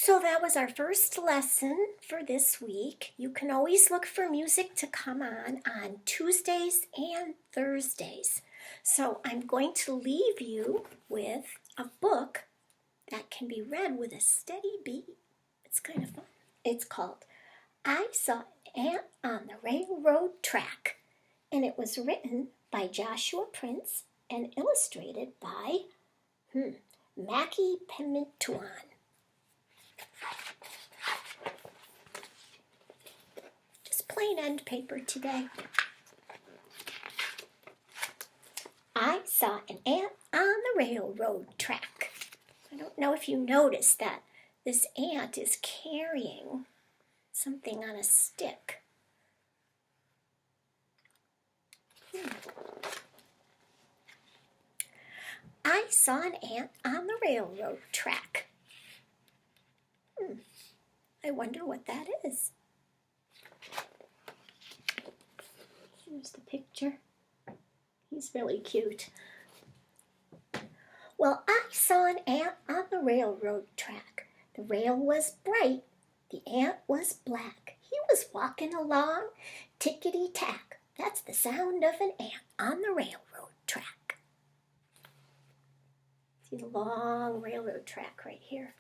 So that was our first lesson for this week. You can always look for music to come on Tuesdays and Thursdays. So I'm going to leave you with a book that can be read with a steady beat. It's kind of fun. It's called I Saw an Ant on the Railroad Track, and it was written by Joshua Prince and illustrated by Mackie Pimentuan. Just plain end paper today. I saw an ant on the railroad track. I don't know if you noticed that this ant is carrying something on a stick. I saw an ant on the railroad track. I wonder what that is. Here's the picture. He's really cute. Well, I saw an ant on the railroad track. The rail was bright. The ant was black. He was walking along, tickety-tack. That's the sound of an ant on the railroad track. See the long railroad track right here.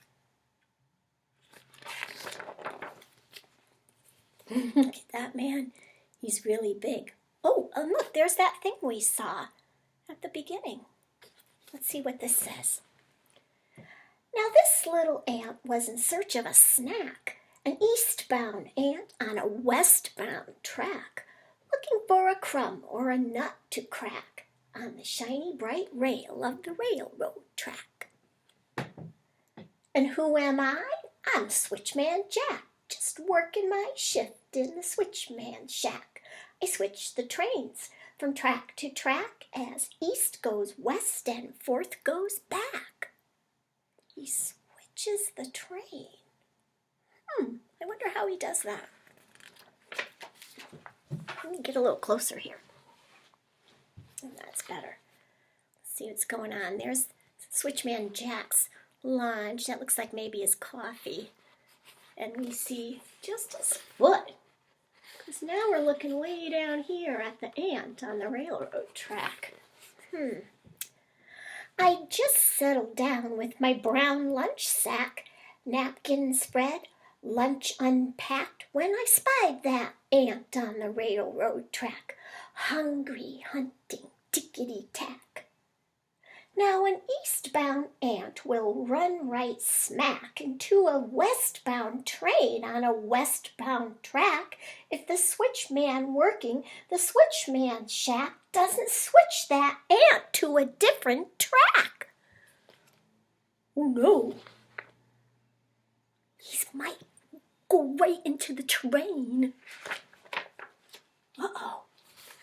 Look at that man. He's really big. Oh, and look, there's that thing we saw at the beginning. Let's see what this says. Now, this little ant was in search of a snack, an eastbound ant on a westbound track, looking for a crumb or a nut to crack on the shiny bright rail of the railroad track. And who am I? I'm Switchman Jack, just working my shift in the switchman shack. I switch the trains from track to track as east goes west and forth goes back. He switches the train. I wonder how he does that. Let me get a little closer here. And that's better. Let's see what's going on. There's Switchman Jack's lunch. That looks like maybe his coffee. And we see just his foot. Because now we're looking way down here at the ant on the railroad track. I just settled down with my brown lunch sack, napkin spread, lunch unpacked, when I spied that ant on the railroad track, hungry, hunting, tickety-tack. Now an eastbound ant will run right smack into a westbound train on a westbound track if the switchman working the switchman shack doesn't switch that ant to a different track. Oh no! He might go right into the train. Uh-oh.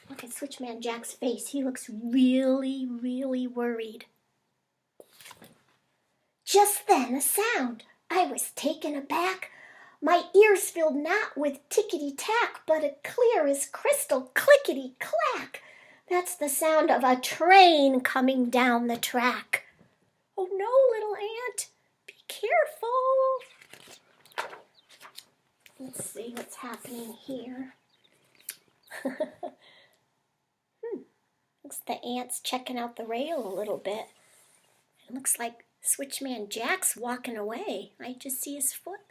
Look at Switchman Jack's face. He looks really, really worried. Just then a sound. I was taken aback. My ears filled not with tickety-tack, but a clear as crystal clickety-clack. That's the sound of a train coming down the track. Oh no, little ant. Be careful. Let's see what's happening here. Looks the ant's checking out the rail a little bit. It looks like Switchman Jack's walking away. I just see his foot.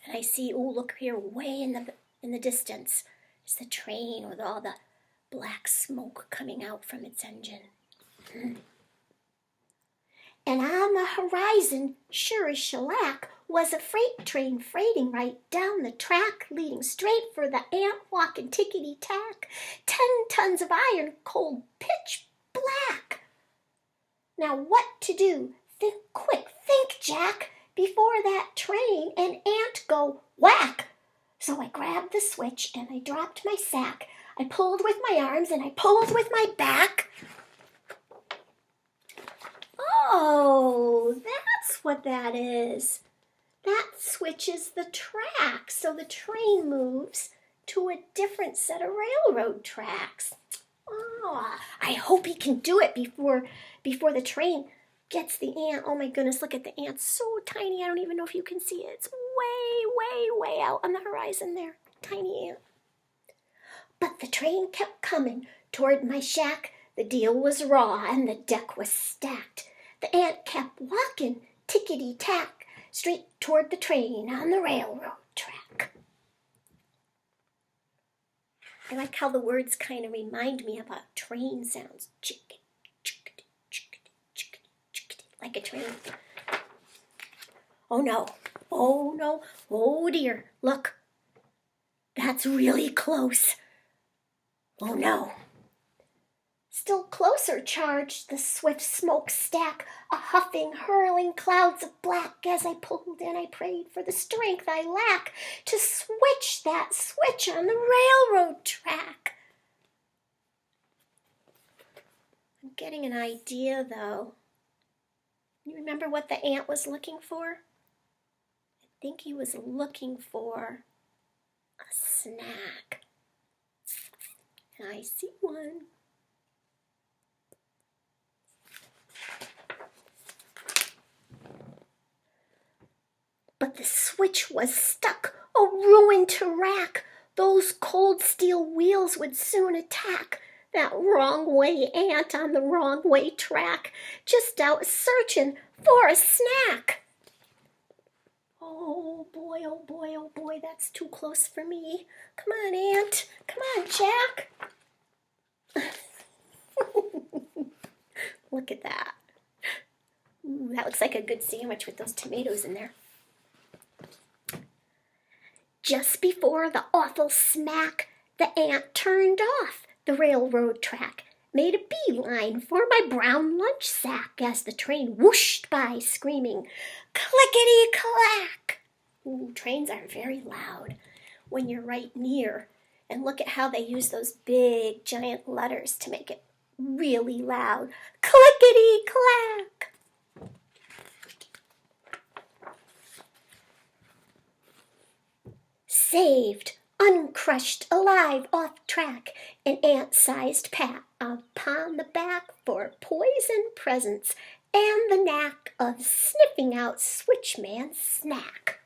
And I see, oh, look here, way in the distance is the train with all the black smoke coming out from its engine. And on the horizon, sure as shellac, was a freight train freighting right down the track, leading straight for the ant walking tickety-tack. 10 tons of iron, cold, pitch black. Now what to do? Think quick, think, Jack, before that train and ant go whack. So I grabbed the switch and I dropped my sack. I pulled with my arms and I pulled with my back. Oh, that's what that is. That switches the track, so the train moves to a different set of railroad tracks. Oh, I hope he can do it before the train gets the ant. Oh my goodness, look at the ant. So tiny, I don't even know if you can see it. It's way, way, way out on the horizon there. Tiny ant. But the train kept coming toward my shack. The deal was raw and the deck was stacked. The ant kept walking, tickety-tack, straight toward the train on the railroad track. I like how the words kind of remind me about train sounds. Chickadee, chickadee, chickadee, chickadee, chickadee, like a train. Oh no, oh no, oh dear, look. That's really close. Oh no. Still closer charged the swift smokestack, a huffing, hurling clouds of black. As I pulled and I prayed for the strength I lack to switch that switch on the railroad track. I'm getting an idea, though. You remember what the ant was looking for? I think he was looking for a snack. And I see one. But the switch was stuck, a ruin to rack. Those cold steel wheels would soon attack that wrong way ant on the wrong way track, just out searching for a snack. Oh boy, oh boy, oh boy, that's too close for me. Come on, ant. Come on, Jack. Look at that. Ooh, that looks like a good sandwich with those tomatoes in there. Just before the awful smack, the ant turned off the railroad track, made a beeline for my brown lunch sack as the train whooshed by, screaming, clickety-clack. Ooh, trains are very loud when you're right near. And look at how they use those big, giant letters to make it really loud. Clickety-clack. Saved, uncrushed, alive, off track, an ant-sized pat upon the back for poison presents and the knack of sniffing out Switchman's snack.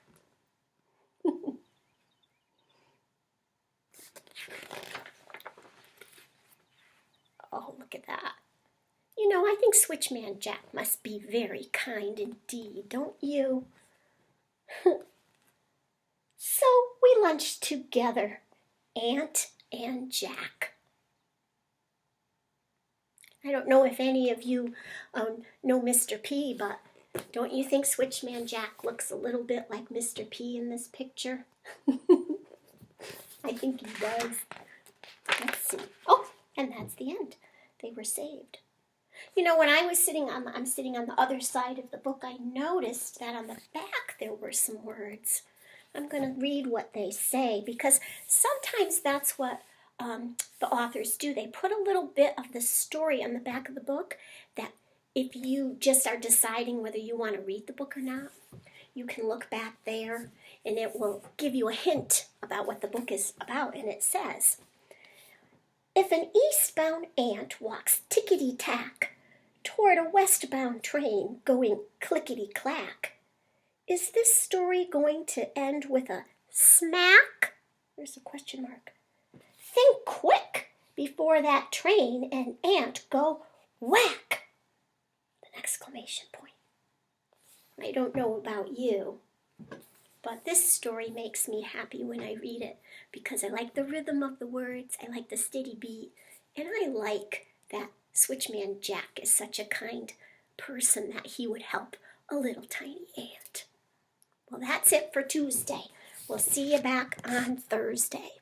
Oh, look at that. You know, I think Switchman Jack must be very kind indeed, don't you? So we lunched together, Ant and Jack. I don't know if any of you know Mr. P, but don't you think Switchman Jack looks a little bit like Mr. P in this picture? I think he does. Let's see. Oh, and that's the end. They were saved. You know, when I'm sitting on the other side of the book, I noticed that on the back there were some words. I'm going to read what they say because sometimes that's what the authors do. They put a little bit of the story on the back of the book that if you just are deciding whether you want to read the book or not, you can look back there and it will give you a hint about what the book is about. And it says, if an eastbound ant walks tickety-tack toward a westbound train going clickety-clack, is this story going to end with a smack? There's a question mark. Think quick before that train and ant go whack! An exclamation point. I don't know about you, but this story makes me happy when I read it because I like the rhythm of the words, I like the steady beat, and I like that Switchman Jack is such a kind person that he would help a little tiny ant. Well, that's it for Tuesday. We'll see you back on Thursday.